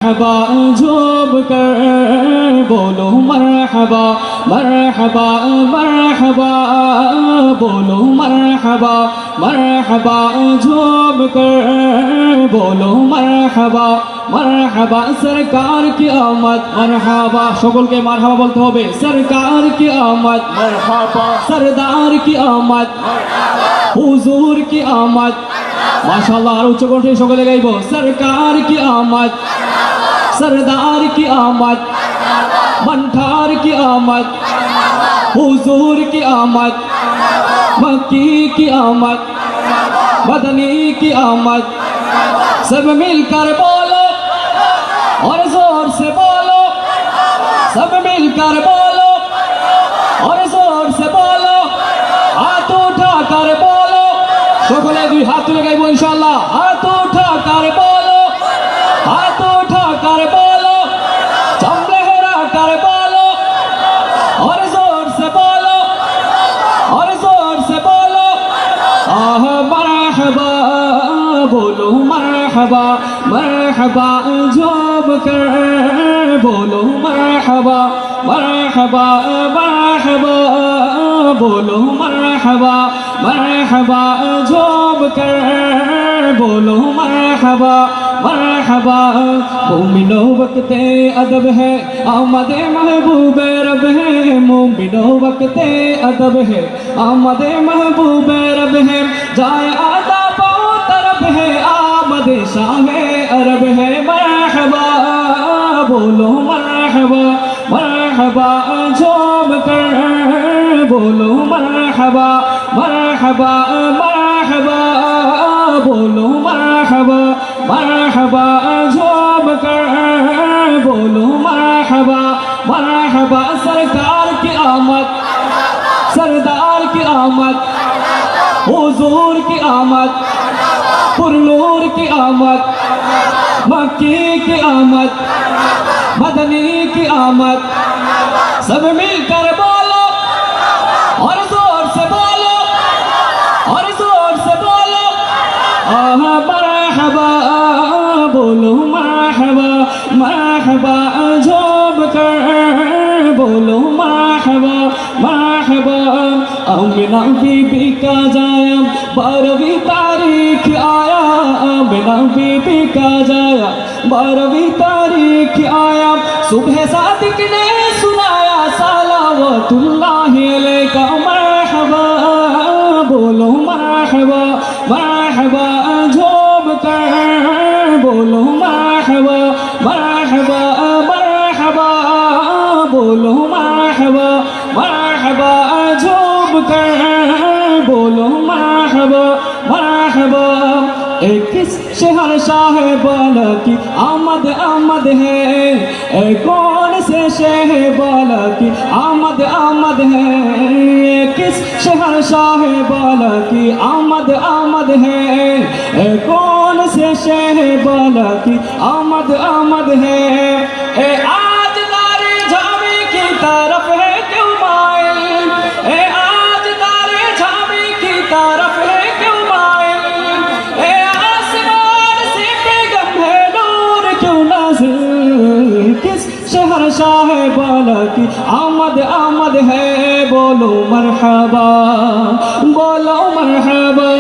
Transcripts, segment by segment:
मरहबा झूम कर बोलो मरहबा मरहबा मरहबा बोलो मरहबा मरहबा झूम कर बोलो मरहबा मरहबा सरकार की आमद मरहबा सकल के मरहबा बोलते होबे सरकार की आमद मरहबा सरदार की आमद हुजूर की आमद माशाअल्लाह और उच्च कंठे सकले गाइबो सरकार की आमद सरदार की आमद मंठार की आमद हुजूर की आमद मक्की की आमद मदनी की आमद सब मिलकर बोलो और जोर से बोलो सब मिलकर बोलो और जोर से बोलो हाथ उठा कर बोलो सकले दुई हाथ तुले गाइबो इंशाअल्लाह हाथ उठा कर बोलो हाथ उठा कर बोलो चम लहरा कर बोलो और जोर से बोलो और जोर से बोलो आह मरहबा बोलो मरहबा मरहबा झूम कर बोलो मरहबा मरहबा मरहबा बोलो मरहबा मरहबा झूम कर बोलो मरहबा मरहबा मोमिनो वक्ते अदब है आमद महबूब रब है मोमिनो वक्ते अदब है आमद महबूब रब है जाए आदा पाओ तरफ है आमद शाह अरब है मरहबा बोलो मरहबा मरहबा झूम कर बोलो मरहबा मरहबा मरहबा बोलो मरहबा मरहबा झूम कर बोलो मरहबा मरहबा सरकार की आमद सरदार की आमद हुजूर की आमद पुरनूर की आमद मक्की की आमद मदनी की आमद सब मिलकर बोलो और जोर से बोलो और जोर से बोलो आह मरहबा बोलो मरहबा मरहबा झूम कर बोलो मरहबा मरहबा आमिना बीबी का जाया 12वीं तारीख आया आमिना बीबी का जाया 12वीं तारीख आया सुबह सादिक ने सुनाया सलावतुल्लाह अलैका मरहबा बोलो मरहबा मरहबा झूम कर बोलो मरहबा मरहबा मरहबा बोलो मरहबा मरहबा झूम कर बोलो मरहबा मरहबा किस शहर शाह बाला की आमद आमद है कौन से शहर बाला की आमद आमद है किस शहर शाह बाला की आमद आमद है कौन से शहर बाला की आमद आमद है आज तारे झामी की तरफ है क्यों माइल आज तारे झामी की तरफ है क्यों माइल आसमान से बेगम है नूर क्यों नाज़िल किस शहर शाह बाला की आमद आमद है बोलो मरहबा बोलो मरहबा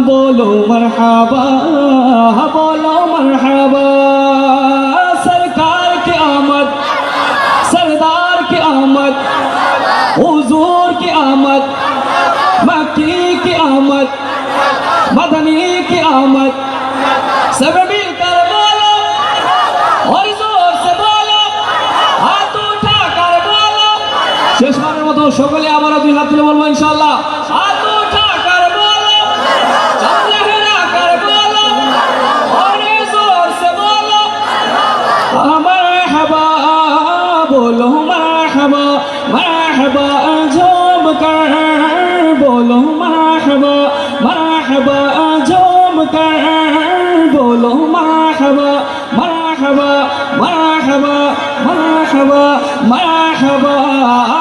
बोलो मरहबा बोलो मरहबा सरकार की आमद सरदार की आमद हुजूर की आमद मक्की की आमद मदनी की आमद सब मिलकर बोलो और जोर से बोलो हाथ उठा कर बोलो शेषबारेर मतो सकले आबारो दुई हाथ तुले बोलबो इंशाअल्लाह हाथ उठा कर बोलो चम लहरा कर बोलो और जोर से बोलो मरहबा बोलो मरहबा मरहबा झूम कर बोलो मरहबा मरहबा झूम कर बोलो मरहबा मरहबा मरहबा मरहबा मरहबा